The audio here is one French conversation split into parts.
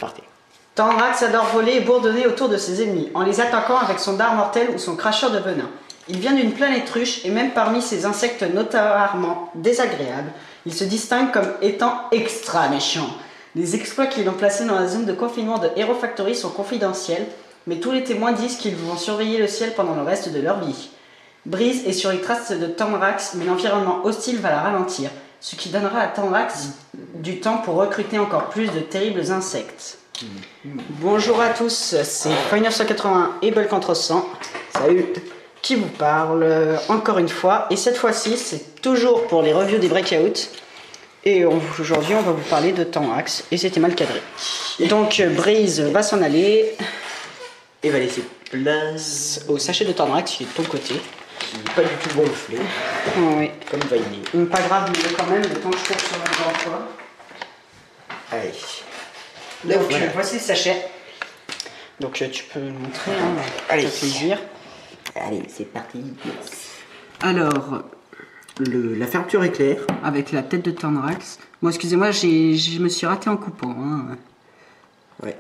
Partez. Tanrax adore voler et bourdonner autour de ses ennemis, en les attaquant avec son dard mortel ou son cracheur de venin. Il vient d'une planète ruche et même parmi ces insectes notoirement désagréables, il se distingue comme étant extra méchant. Les exploits qui l'ont placé dans la zone de confinement de Hero Factory sont confidentiels, mais tous les témoins disent qu'ils vont surveiller le ciel pendant le reste de leur vie. Breeze est sur les traces de Tanrax, mais l'environnement hostile va la ralentir, ce qui donnera à Tanrax du temps pour recruter encore plus de terribles insectes. Bonjour à tous, c'est Fine980 et Belcantros100. Salut. Qui vous parle encore une fois, et cette fois-ci c'est toujours pour les reviews des Breakout, et aujourd'hui on va vous parler de Tanrax, et c'était mal cadré. Donc Breeze va s'en aller Et va laisser place au sachet de Tanrax qui est de ton côté. pas du tout gonflé, Oui. comme vanille. Pas grave, mais quand même, le temps que je trouve sur le emploi. Allez. Donc voilà. voici le sachet. Donc tu peux le montrer, hein, Allez. avec plaisir. Allez, c'est parti. Alors, La fermeture est claire. avec la tête de Tanrax. Bon, excusez-moi, je me suis raté en coupant. Hein. Ouais.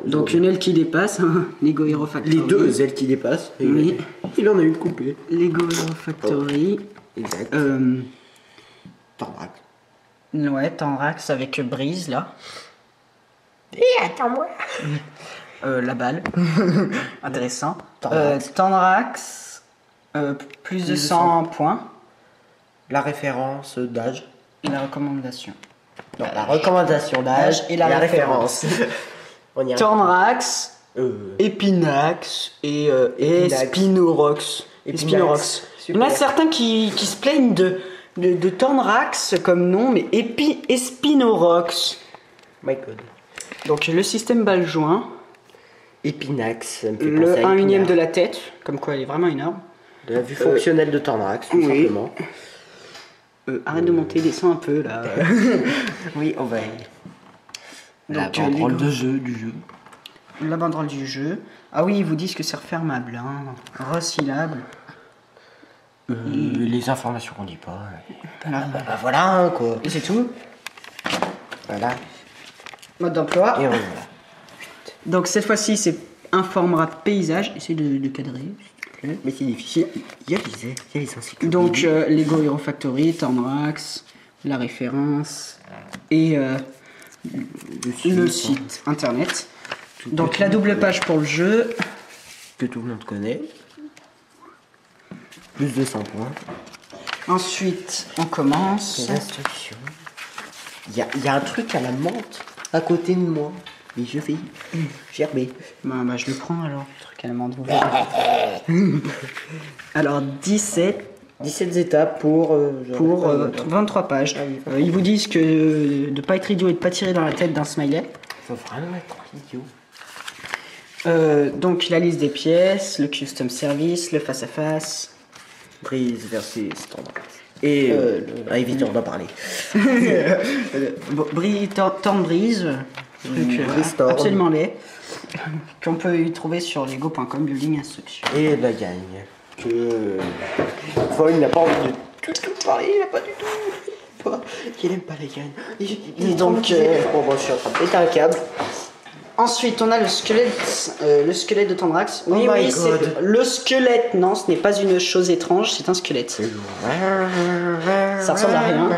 Donc une aile qui dépasse, hein, Lego Hero Factory. Les deux ailes qui dépassent. Et Oui. Il en a une coupée. Lego Hero Factory. Exact. Tanrax. Ouais, Tanrax avec Breeze là. Attends-moi. La balle. Intéressant. Tanrax. Tanrax. Plus de 100 points. La référence d'âge. Et la recommandation. Non, la recommandation d'âge et la référence. On y arrive. Tanrax, Epinax et Spinorox. Epinax. Il y en a certains qui se plaignent de Tanrax comme nom, mais Spinorox. My God. Donc le système balle joint, Epinax. Ça me fait penser le à 1/8 Épinard. de la tête, comme quoi elle est vraiment énorme. De la vue fonctionnelle de Tanrax, tout oui. simplement. Arrête de monter, descends un peu là. Oui, on va y. Donc, La banderole Lego. de jeu du jeu. La banderole du jeu. Ah oui, ils vous disent que c'est refermable, hein, recyclable. Les informations qu'on dit pas. Voilà. Bah voilà, hein, quoi. Et c'est tout. Voilà. Mode d'emploi. Et voilà. Donc cette fois-ci, c'est un format paysage. Essayez de cadrer. Mais c'est difficile. Il y a les encyclopédies. Donc Lego Hero Factory, Tanrax, la référence et le site internet. Donc la double page pour le jeu. que tout le monde connaît. Plus de 100 points. Ensuite, on commence. Les instructions. Il y a un truc à la menthe à côté de moi. Mais je vais gerber. Bah, je le prends alors. Le truc à la menthe, vous verrez. Alors 17 étapes pour 23 pages. Ah oui, Ils vous disent que de ne pas être idiot et de ne pas tirer dans la tête d'un smiley. faut vraiment être idiot. Donc la liste des pièces, le custom service, le face-à-face. Breeze versus Tanrax. Et évitons d'en parler. Torn Breeze, truc Breeze Torn. absolument laid, qu'on peut y trouver sur lego.com, building instruction. Et la gagne. Que. Foyle n'a pas envie de tout parler, il n'a pas du tout. Il aime pas les gagnes. Et donc, bon, je suis en train de péter un câble. Ensuite, on a le squelette de Tanrax. Oui, Oh my oui, c'est God. le squelette. Non, ce n'est pas une chose étrange, c'est un squelette. Ça ressemble à rien.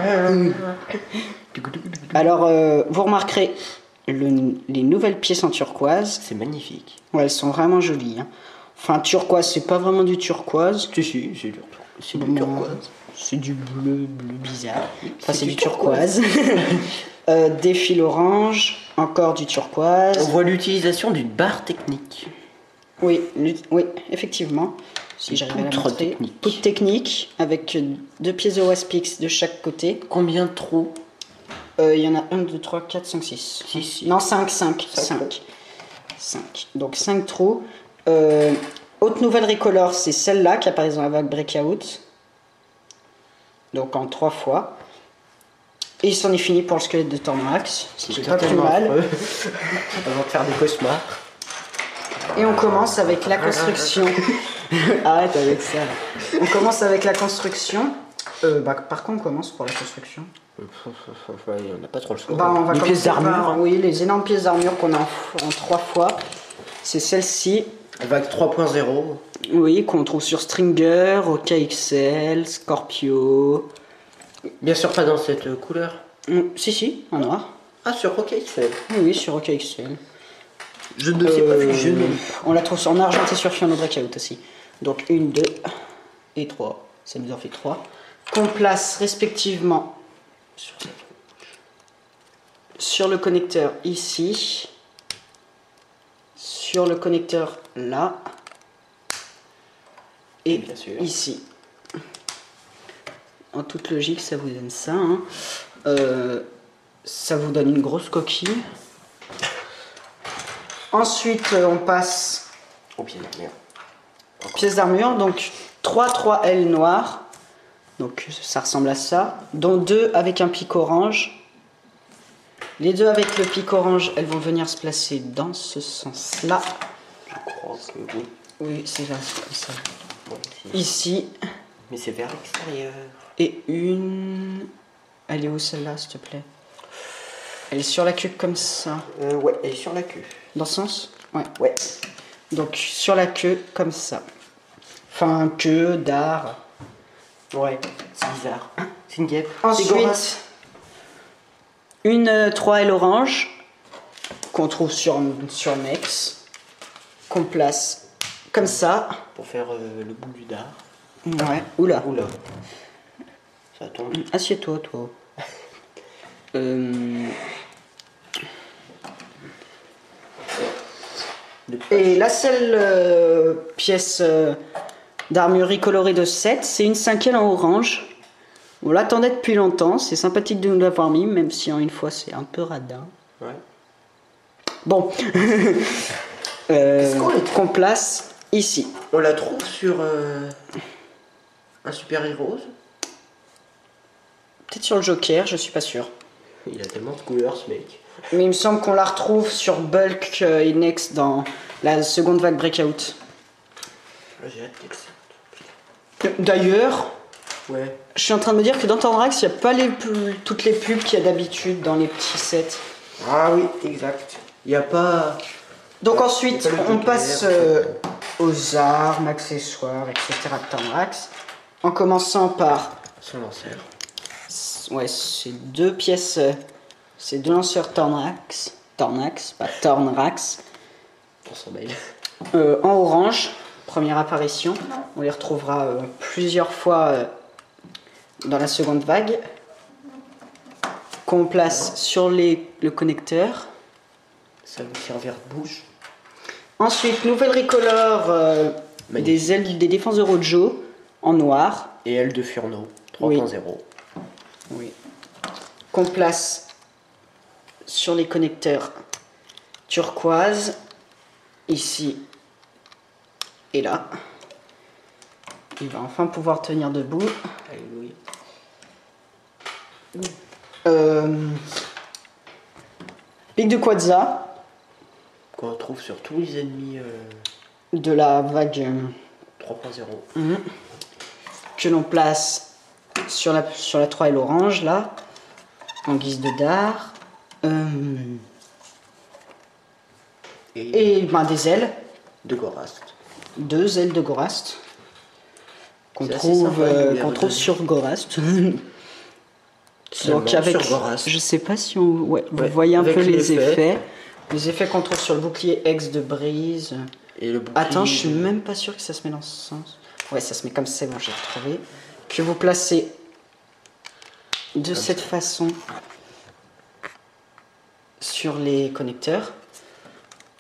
Alors, vous remarquerez les nouvelles pièces en turquoise. C'est magnifique. Ouais, elles sont vraiment jolies. Hein. Enfin, turquoise, c'est pas vraiment du turquoise. Si, c'est du turquoise. C'est du bleu bizarre. Enfin, c'est du du turquoise. Des fils orange, encore du turquoise. On voit l'utilisation d'une barre technique. Oui, effectivement. Si j'arrive à la poutre montrer. technique. Poutre technique avec 2 pièces de Waspix de chaque côté. Combien de trous? Il y en a 1, 2, 3, 4, 5, 6. Six. Non, 5. 5. Donc 5 trous. Haute nouvelle Recolor, c'est celle-là qui apparaît dans la vague Breakout. Donc en 3 fois. Et c'en est fini pour le squelette de Tanrax. C'est pas plus mal. Avant de faire des cauchemars. Et on commence avec la construction. Arrête avec ça. On commence avec la construction. Par quoi on commence pour la construction? On n'a pas trop le choix. Bah, on va les pièces commencer par- d'armure. Oui, les énormes pièces d'armure qu'on a en 3 fois. C'est celle-ci. Vague 3.0. Oui, qu'on trouve sur Stringer, OKXL, Scorpio. Bien sûr, pas dans cette couleur. Si, en noir. Ah, sur OK, c'est. Oui, sur OKXL. Je ne sais pas, je ne. On la trouve en argenté sur Fiano Breakout aussi. Donc 1, 2 et 3. Ça nous en fait 3. Qu'on place respectivement sur le connecteur ici, sur le connecteur là et Bien sûr. ici. En toute logique, ça vous donne ça. Hein. Ça vous donne une grosse coquille. Ensuite, on passe Au pied d'armure. pièces d'armure, donc 3 L noirs, donc ça ressemble à ça, dont 2 avec un pic orange. Les 2 avec le pic orange, elles vont venir se placer dans ce sens-là. Je crois que oui. Oui, c'est là, c'est comme ça. Bon, si. Ici, Mais c'est vers l'extérieur. et une... Elle est où celle-là, s'il te plaît? Elle est sur la queue comme ça. Ouais, elle est sur la queue. Dans ce sens? Ouais. Ouais. Donc sur la queue comme ça. Enfin, queue, dard. Ouais, c'est bizarre. C'est une guêpe. C'est Goras. Ensuite, une 3L orange qu'on trouve sur Mex, qu'on place comme ça. Pour faire le bout du dard. Ouais, oula. Oula. Ça tombe. Assieds-toi, toi. Et la seule pièce d'armurerie colorée de 7, c'est une 5L en orange. On l'attendait depuis longtemps, c'est sympathique de nous l'avoir mis, même si en une fois c'est un peu radin. Ouais. Bon, qu'on place ici. On la trouve sur un super héros. Peut-être sur le Joker, je suis pas sûr. Il a tellement de couleurs ce mec. Mais il me semble qu'on la retrouve sur Bulk et Next dans la seconde vague Breakout. J'ai hâte d'être ça. D'ailleurs, Ouais. je suis en train de me dire que dans Tandrax, il n'y a pas toutes les pubs qu'il y a d'habitude dans les petits sets. Ah oui, exact. Il n'y a pas. Donc Ouais, ensuite, il y a pas le on Joker, passe aux armes, accessoires, etc. de Tandrax. En commençant par... Son lanceur. Ouais, c'est 2 pièces... c'est 2 lanceurs Tornax. Tornax, pas Tornrax. Pour son mail. En orange, première apparition. On les retrouvera plusieurs fois dans la seconde vague. Qu'on place sur le connecteur. Ça va servir de bouche. Ensuite, nouvelle recolor des ailes des défenses de Rojo en noir. Et elle de Furno 3.0. Oui. Oui. Qu'on place sur les connecteurs turquoise, ici et là. Il va enfin pouvoir tenir debout. Alléluia. Pic de Quadza Qu'on retrouve sur tous les ennemis de la vague 3.0. que l'on place sur la 3 et l'orange là, en guise de dard. Et ben, des ailes, De Gorast. 2 ailes de Gorast qu'on C'est assez sympa, il trouve redonne. sur Gorast. Seulement Donc avec, sur Gorast. je sais pas si on, ouais, vous Ouais, voyez un avec peu les l'effet. effets qu'on trouve sur le bouclier X de Brise. Et le bouclier. Attends, je suis même pas sûr que ça se met dans ce sens. Ouais, ça se met comme ça, bon, j'ai retrouvé. Que vous placez de cette façon sur les connecteurs.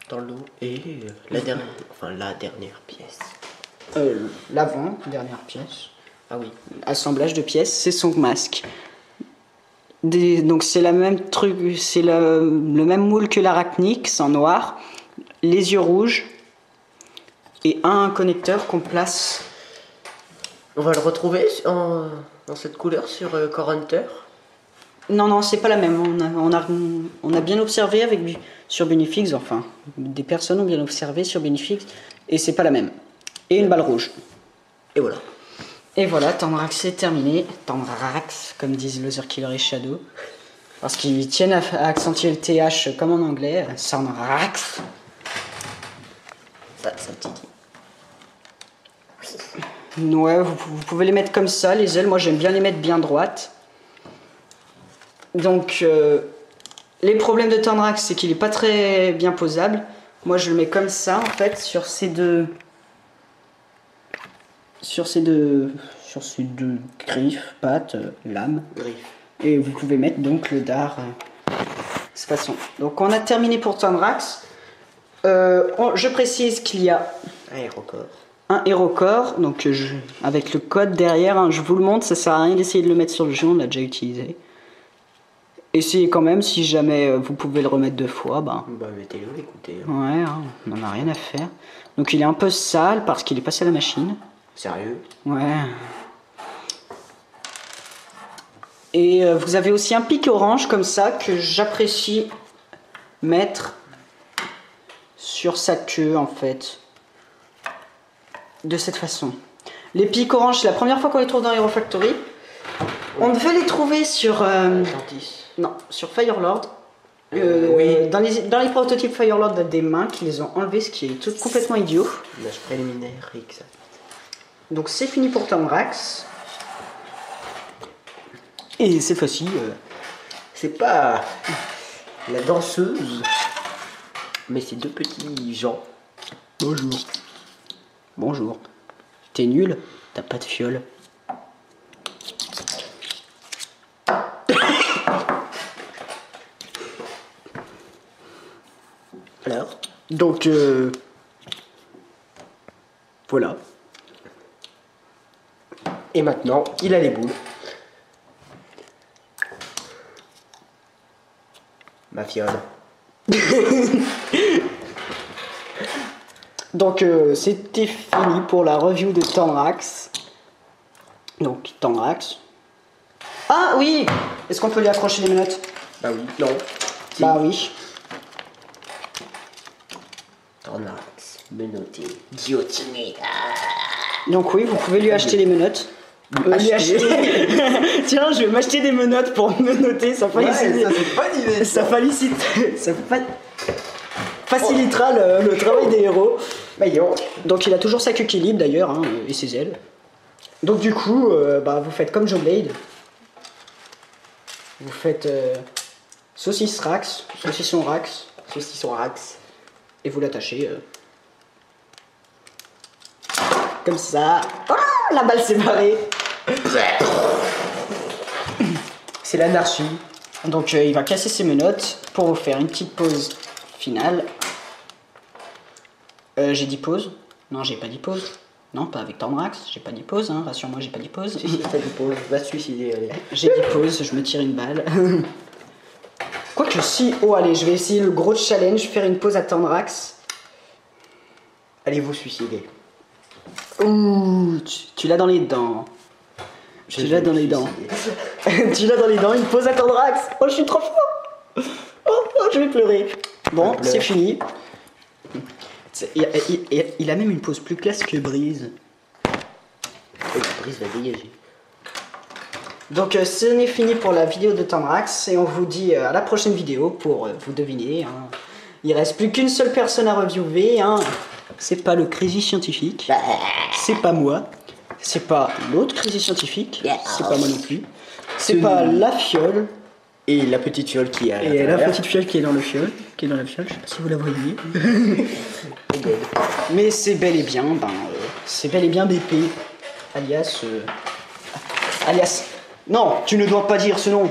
Dans le dos. Et la dernière. Enfin, la dernière pièce. L'avant, dernière pièce. Ah oui. Assemblage de pièces, c'est son masque. Donc c'est la même truc, c'est le même moule que l'Arachnix en noir, les yeux rouges et un connecteur qu'on place. On va le retrouver dans cette couleur sur Core Hunter. Non, c'est pas la même. On a bien observé sur Benifix, enfin, des personnes ont bien observé sur Benifix, et c'est pas la même. Et une balle rouge. Et voilà. Et voilà, Tandrax c'est terminé. Tandrax, comme disent Loser Killer et Shadow. Parce qu'ils tiennent à accentuer le TH comme en anglais. Tandrax. Ça titille. Ouais, vous pouvez les mettre comme ça, les ailes. Moi j'aime bien les mettre bien droites. Donc, les problèmes de Tandrax, c'est qu'il est pas très bien posable. Moi je le mets comme ça en fait, sur ces deux griffes, pattes, lames. Griffes. Et vous pouvez mettre donc le dard de cette façon. Donc on a terminé pour Tandrax. Je précise qu'il y a Aérocorps. un HeroCore, donc avec le code derrière, hein, je vous le montre, ça sert à rien d'essayer de le mettre sur le jeu, on l'a déjà utilisé. Essayez quand même, si jamais vous pouvez le remettre 2 fois, Bah mettez-le, écoutez. Ouais, hein, on n'en a rien à faire. Donc il est un peu sale parce qu'il est passé à la machine. Sérieux? Ouais. Et vous avez aussi un pic orange comme ça que j'apprécie mettre sur sa queue en fait. De cette façon. Les pics orange, c'est la première fois qu'on les trouve dans Hero Factory. On devait les trouver sur... non, sur Firelord. Oui. Dans les prototypes Firelord, il y a des mains qui les ont enlevés, ce qui est tout complètement idiot. L'âge préliminaire, exact. Donc c'est fini pour Tandrax. Et cette fois-ci, C'est pas la danseuse, mais c'est 2 petits gens. bonjour. Bonjour. T'es nul, t'as pas de fiole. Alors? Donc, voilà. Et maintenant, il a les boules. Ma fiole. Donc, c'était fini pour la review de Tandrax. Donc, Tandrax. Ah oui! Est-ce qu'on peut lui accrocher les menottes? Bah oui, non. Si. Bah oui. Tandrax, menotté, guillotiné. Donc oui, vous pouvez lui acheter les menottes. Lui acheter. Tiens, je vais m'acheter des menottes pour me noter, ça facilite. ça c'est pas d'idée. Facilitera le travail des héros. Bah yo. Donc il a toujours sa queue qui est libre d'ailleurs, hein, et ses ailes. Donc du coup, vous faites comme Joe Blade. Vous faites saucisson rax, Saucisson rax. et vous l'attachez comme ça. Ah, la balle s'est barrée. C'est l'anarchie. Donc il va casser ses menottes pour vous faire une petite pause finale. J'ai dit pause? Non, j'ai pas dit pause. Non, pas avec Tandrax, j'ai pas dit pause, hein, rassure-moi, j'ai pas dit pause. Si, t'as dit pause, va te suicider, allez. J'ai dit pause, je me tire une balle. Quoique si, oh allez, je vais essayer le gros challenge, faire une pause à Tandrax. Allez vous suicider. Ouh, tu l'as dans les dents. Tu l'as dans les dents. Tu l'as dans les dents, une pause à Tandrax. Oh, je suis trop fort. Oh, je vais pleurer. Bon, c'est fini. Il a même une pause plus classe que Breeze. Et la brise va dégager. Donc ce n'est fini pour la vidéo de Tandrax et on vous dit à la prochaine vidéo pour vous deviner. Hein. Il reste plus qu'une seule personne à reviewer. Hein. C'est pas le Crazy Scientifique, c'est pas moi, c'est pas l'autre Crazy Scientifique, c'est pas moi non plus, c'est pas la fiole. Et la petite fiole qui est à Et la l'intérieur. petite fiole qui est dans le fiole, je sais pas si vous la voyez. Mais c'est bel et bien, c'est bel et bien BP, alias... Non, tu ne dois pas dire ce nom.